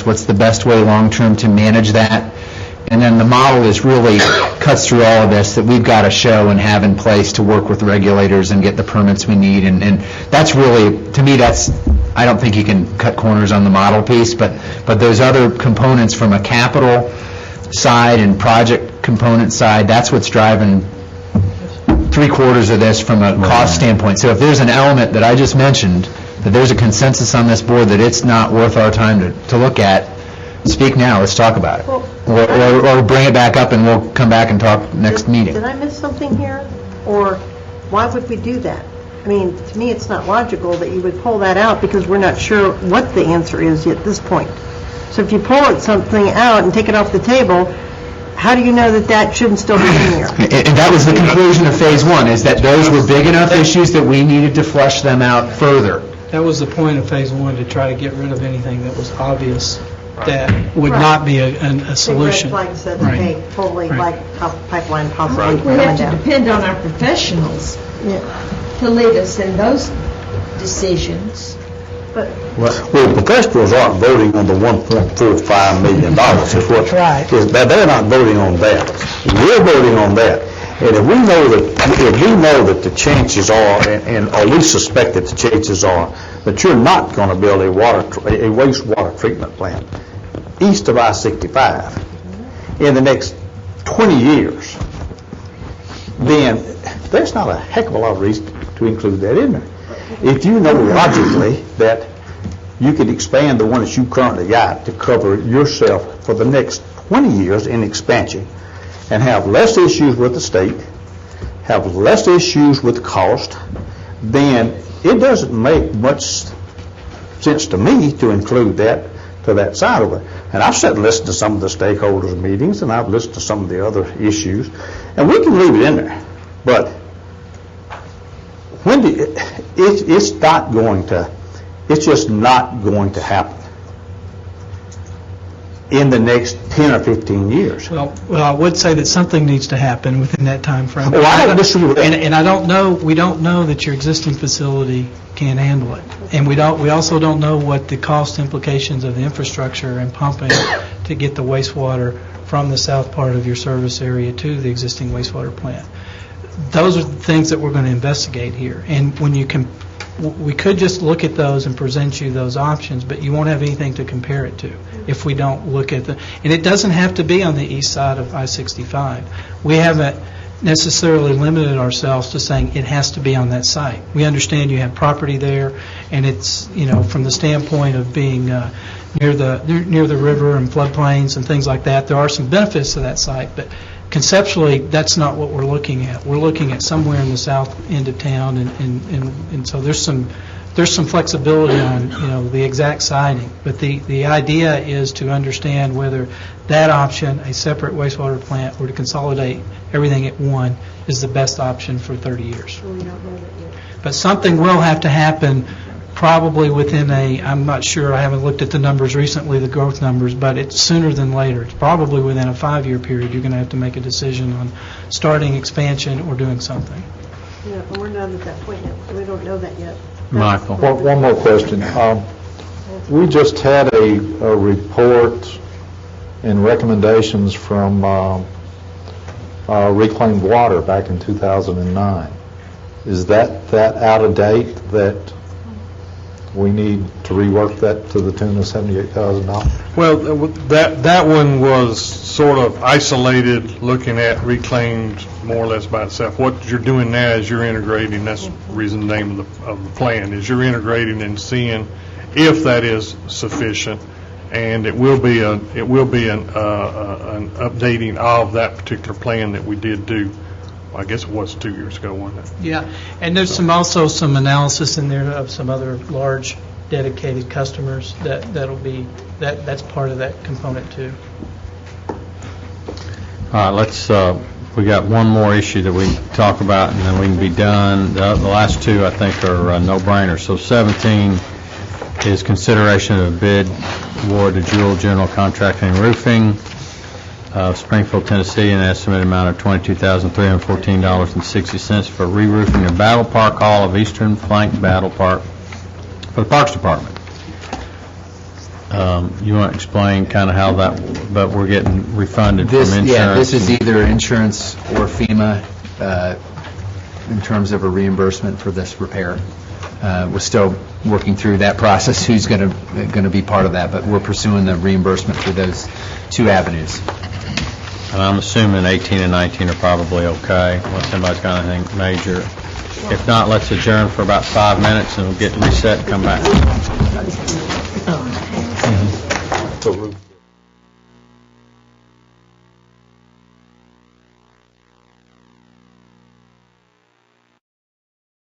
what's the best way long-term to manage that. And then the model is really cuts through all of this that we've got to show and have in place to work with regulators and get the permits we need. And that's really, to me, I don't think you can cut corners on the model piece, but those other components from a capital side and project component side, that's what's driving 3/4 of this from a cost standpoint. So if there's an element that I just mentioned, that there's a consensus on this board that it's not worth our time to look at, speak now, let's talk about it. Or bring it back up and we'll come back and talk next meeting. Did I miss something here? Or why would we do that? I mean, to me, it's not logical that you would pull that out because we're not sure what the answer is at this point. So if you pull something out and take it off the table, how do you know that that shouldn't still be in here? And that was the conclusion of phase one, is that those were big enough issues that we needed to flesh them out further. That was the point of phase one, to try to get rid of anything that was obvious that would not be a solution. Red flag said, Right. hey, totally like how pipeline possibly I think we have coming to down. depend on our professionals to lead us in those decisions. But Well, professionals aren't voting on the $1.45 million. Is what, Right. They're not voting on that. We're voting on that. And if we know that the chances are, or we suspect that the chances are, that you're not going to build a wastewater treatment plant east of I-65 in the next 20 years, then there's not a heck of a lot of reason to include that in there. If you know logically that you could expand the one that you currently got to cover yourself for the next 20 years in expansion and have less issues with the state, have less issues with cost, then it doesn't make much sense to me to include that to that side of it. And I've sat and listened to some of the stakeholders' meetings, and I've listened to some of the other issues, and we can leave it in there. But when it's not going to, it's just not going to happen in the next 10 or 15 years. Well, I would say that something needs to happen within that time frame. Well, I don't disagree with that. And I don't know, we don't know that your existing facility can handle it. And we also don't know what the cost implications of the infrastructure and pumping to get the wastewater from the south part of your service area to the existing wastewater plant. Those are the things that we're going to investigate here. And when you can, we could just look at those and present you those options, but you won't have anything to compare it to if we don't look at and it doesn't have to be on the east side of I-65. We haven't necessarily limited ourselves to saying it has to be on that site. We understand you have property there, and it's, from the standpoint of being near the river and floodplains and things like that, there are some benefits to that site, but conceptually, that's not what we're looking at. We're looking at somewhere in the south end of town, and so there's some flexibility on the exact siting. But the idea is to understand whether that option, a separate wastewater plant, or to consolidate everything at one, is the best option for 30 years. we don't know that yet. But something will have to happen probably within I'm not sure, I haven't looked at the numbers recently, the growth numbers, but it's sooner than later. It's probably within a 5-year period you're going to have to make a decision on starting expansion or doing something. Yeah, and we're not at that point yet. We don't know that yet. Michael. One more question. We just had a report and recommendations from Reclaimed Water back in 2009. Is that out of date, that we need to rework that to the tune of $78,000? Well, that one was sort of isolated, looking at reclaimed more or less by itself. What you're doing now is you're integrating. That's the reason the name of the plan is you're integrating and seeing if that is sufficient, and it will be an updating of that particular plan that we did do. I guess it was 2 years ago, wasn't it? Yeah, and there's also some analysis in there of some other large dedicated customers that's part of that component too. All right, we got one more issue that we can talk about, and then we can be done. The last two, I think, are no-brainers. So 17 is consideration of a bid award to Jewel General Contracting and Roofing of Springfield, Tennessee, an estimated amount of $22,314.60 for re-roofing the Battle Park Hall of Eastern Flank Battle Park for the Parks Department. You want to explain kind of how that, but we're getting refunded from This, insurance? yeah, this is either insurance or FEMA in terms of a reimbursement for this repair. We're still working through that process, who's going to be part of that, but we're pursuing the reimbursement through those two avenues. And I'm assuming 18 and 19 are probably okay, unless somebody's got anything major. If not, let's adjourn for about 5 minutes and we'll get reset and come back. So,